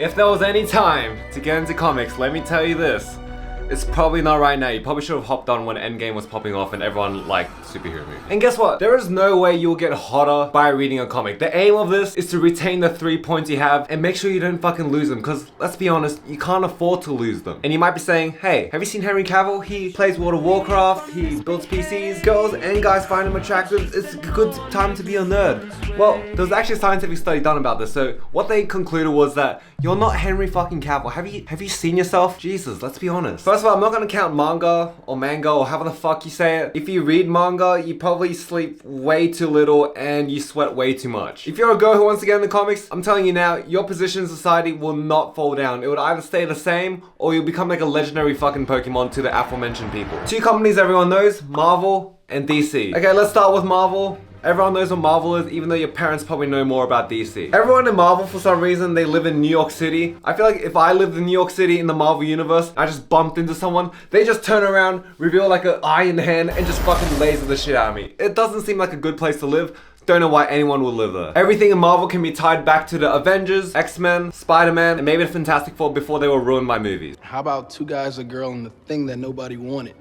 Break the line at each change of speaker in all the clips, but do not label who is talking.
If there was any time to get into comics, let me tell you this. It's probably not right now. You probably should have hopped on when Endgame was popping off and everyone liked superhero movies. And guess what? There is no way you'll get hotter by reading a comic. The aim of this is to retain the 3 points you have and make sure you don't fucking lose them, because let's be honest, you can't afford to lose them. And you might be saying, hey, have you seen Henry Cavill? He plays World of Warcraft, he builds PCs, girls and guys find him attractive. It's a good time to be a nerd. Well, there was actually a scientific study done about this. So what they concluded was that you're not Henry fucking Cavill. Have you seen yourself? Jesus, let's be honest. First of all, I'm not gonna count manga or however the fuck you say it. If you read manga, you probably sleep way too little and you sweat way too much. If you're a girl who wants to get into comics, I'm telling you now, your position in society will not fall down. It would either stay the same or you'll become like a legendary fucking Pokemon to the aforementioned people. Two companies everyone knows, Marvel and DC. Okay, let's start with Marvel. Everyone knows what Marvel is, even though your parents probably know more about DC. Everyone in Marvel, for some reason, they live in New York City. I feel like if I lived in New York City in the Marvel universe, I just bumped into someone, they just turn around, reveal like an eye in the hand, and just fucking laser the shit out of me. It doesn't seem like a good place to live. Don't know why anyone would live there. Everything in Marvel can be tied back to the Avengers, X-Men, Spider-Man, and maybe the Fantastic Four before they were ruined by movies.
How about two guys, a girl, and the thing that nobody wanted?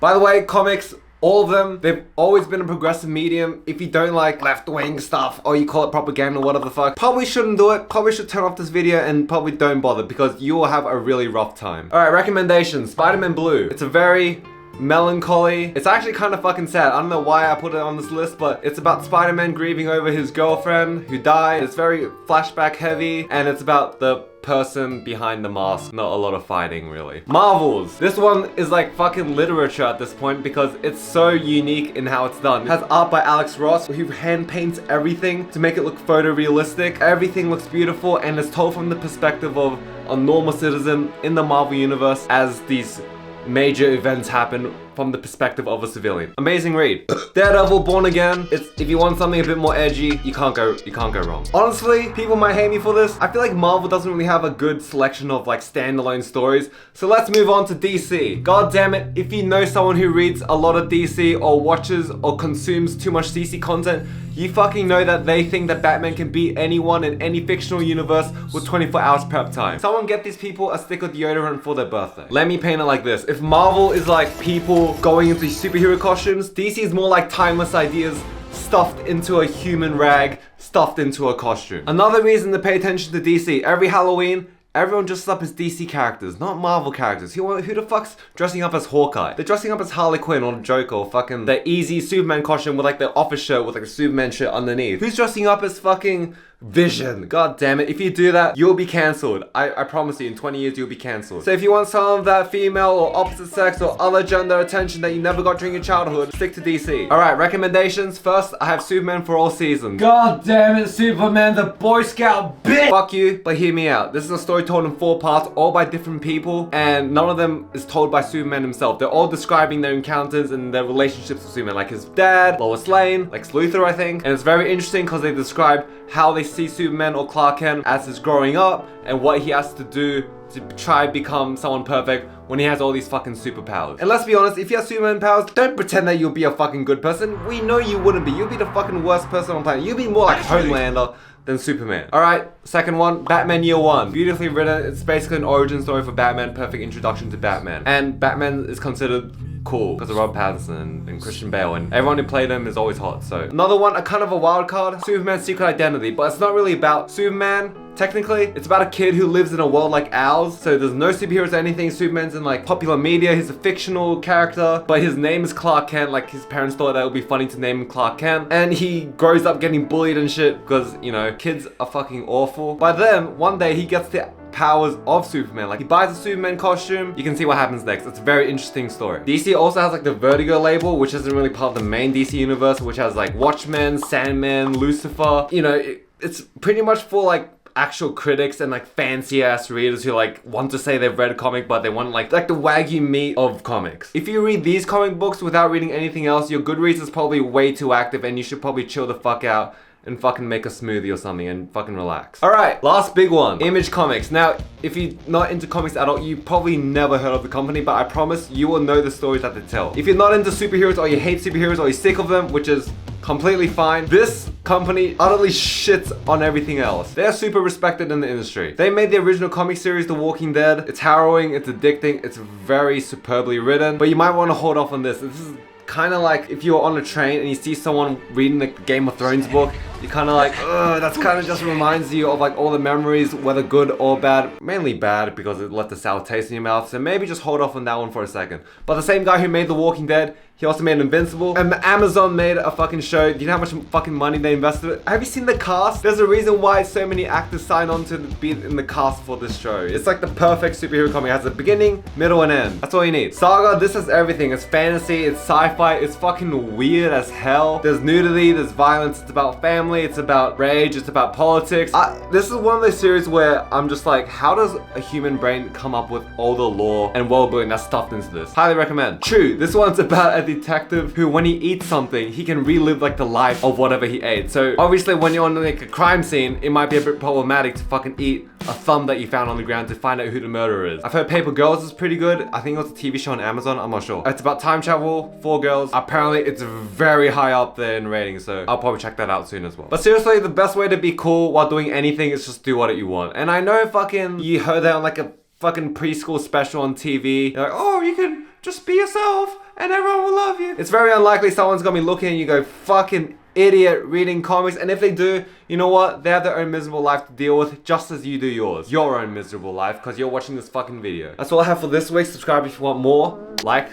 By the way, comics, all of them, they've always been a progressive medium. If you don't like left-wing stuff or you call it propaganda or whatever the fuck, probably shouldn't do it. Probably should turn off this video and probably don't bother, because you will have a really rough time. Alright, recommendations. Spider-Man Blue. It's a very melancholy. It's actually kind of fucking sad. I don't know why I put it on this list, but it's about Spider-Man grieving over his girlfriend who died. It's very flashback heavy, and it's about the person behind the mask. Not a lot of fighting, really. Marvels. This one is like fucking literature at this point because it's so unique in how it's done. It has art by Alex Ross, who hand paints everything to make it look photorealistic. Everything looks beautiful and is told from the perspective of a normal citizen in the Marvel universe as these major events happen from the perspective of a civilian. Amazing read. Daredevil Born Again. It's, if you want something a bit more edgy, you can't go wrong. Honestly, people might hate me for this. I feel like Marvel doesn't really have a good selection of like standalone stories. So let's move on to DC. God damn it, if you know someone who reads a lot of DC or watches or consumes too much DC content, you fucking know that they think that Batman can beat anyone in any fictional universe with 24 hours prep time. Someone get these people a stick of deodorant for their birthday. Let me paint it like this. If Marvel is like people going into superhero costumes, DC is more like timeless ideas stuffed into a human rag, stuffed into a costume. Another reason to pay attention to DC, every Halloween, everyone dresses up as DC characters, not Marvel characters. Who the fuck's dressing up as Hawkeye? They're dressing up as Harley Quinn or Joker or fucking the easy Superman costume with like the office shirt with like a Superman shirt underneath. Who's dressing up as fucking Vision? God damn it. If you do that, you'll be cancelled. I promise you, in 20 years, you'll be cancelled. So if you want some of that female or opposite sex or other gender attention that you never got during your childhood, stick to DC. Alright, recommendations. First, I have Superman for all seasons. God damn it, Superman, the Boy Scout bitch! Fuck you, but hear me out. This is a story told in 4 parts, all by different people, and none of them is told by Superman himself. They're all describing their encounters and their relationships with Superman, like his dad, Lois Lane, Lex Luthor, I think. And it's very interesting because they describe how they see Superman or Clark Kent as he's growing up and what he has to do to try and become someone perfect when he has all these fucking superpowers. And let's be honest, if you have Superman powers, don't pretend that you'll be a fucking good person. We know you wouldn't be. You'll be the fucking worst person on the planet. You'll be more like Homelander than Superman. Alright, second one, Batman Year One. Beautifully written. It's basically an origin story for Batman, perfect introduction to Batman. And Batman is considered cool because of Robert Pattinson and Christian Bale, and everyone who played him is always hot. So another one, a kind of a wild card, Superman's Secret Identity, but it's not really about Superman. Technically, it's about a kid who lives in a world like ours, so there's no superheroes or anything. Superman's in like popular media, he's a fictional character, but his name is Clark Kent. Like his parents thought that it would be funny to name him Clark Kent, and he grows up getting bullied and shit because, you know, kids are fucking awful. But then one day he gets the powers of Superman. Like he buys a Superman costume, you can see what happens next. It's a very interesting story. DC also has like the Vertigo label, which isn't really part of the main DC universe, which has like Watchmen, Sandman, Lucifer. You know, it's pretty much for like actual critics and like fancy ass readers who like want to say they've read a comic but they want like the Wagyu meat of comics. If you read these comic books without reading anything else, your Goodreads is probably way too active and you should probably chill the fuck out and fucking make a smoothie or something and fucking relax. Alright, last big one, Image Comics. Now, if you're not into comics at all, you probably never heard of the company, but I promise you will know the stories that they tell. If you're not into superheroes or you hate superheroes or you're sick of them, which is completely fine. This company utterly shits on everything else. They're super respected in the industry. They made the original comic series, The Walking Dead. It's harrowing, it's addicting, it's very superbly written, but you might want to hold off on this. This is kind of like if you're on a train and you see someone reading the Game of Thrones book, you're kind of like, ugh, that's kind of just reminds you of like all the memories, whether good or bad. Mainly bad because it left a sour taste in your mouth, so maybe just hold off on that one for a second. But the same guy who made The Walking Dead, he also made Invincible, and Amazon made a fucking show. Do you know how much fucking money they invested? Have you seen the cast? There's a reason why so many actors sign on to be in the cast for this show. It's like the perfect superhero comic. It has a beginning, middle, and end. That's all you need. Saga, this is everything. It's fantasy, it's sci-fi, it's fucking weird as hell. There's nudity, there's violence, it's about family, it's about rage, it's about politics. This is one of those series where I'm just like, how does a human brain come up with all the lore and world-building that's stuffed into this? Highly recommend. True, this one's about a detective who, when he eats something, he can relive like the life of whatever he ate. So obviously when you're on like a crime scene, it might be a bit problematic to fucking eat a thumb that you found on the ground to find out who the murderer is. I've heard Paper Girls is pretty good. I think it was a TV show on Amazon, I'm not sure. It's about time travel, 4 girls. Apparently it's very high up there in ratings, so I'll probably check that out soon as well. But seriously, the best way to be cool while doing anything is just do what you want. And I know fucking you heard that on like a fucking preschool special on TV. You're like, oh, you can just be yourself and everyone will love you. It's very unlikely someone's gonna be looking and you go, fucking idiot reading comics. And if they do, you know what? They have their own miserable life to deal with, just as you do yours. Your own miserable life, because you're watching this fucking video. That's all I have for this week. Subscribe if you want more. Like,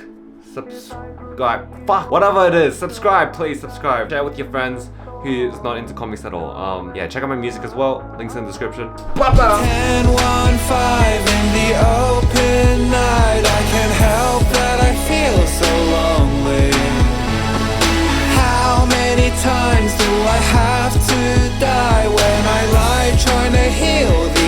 subscribe. Fuck, whatever it is. Subscribe, please subscribe. Share with your friends who is not into comics at all. Yeah, check out my music as well. Links in the description.
10, 1, 5 in the open night. I can't help that I feel so lonely. How many times do I have to die when I lie trying to heal the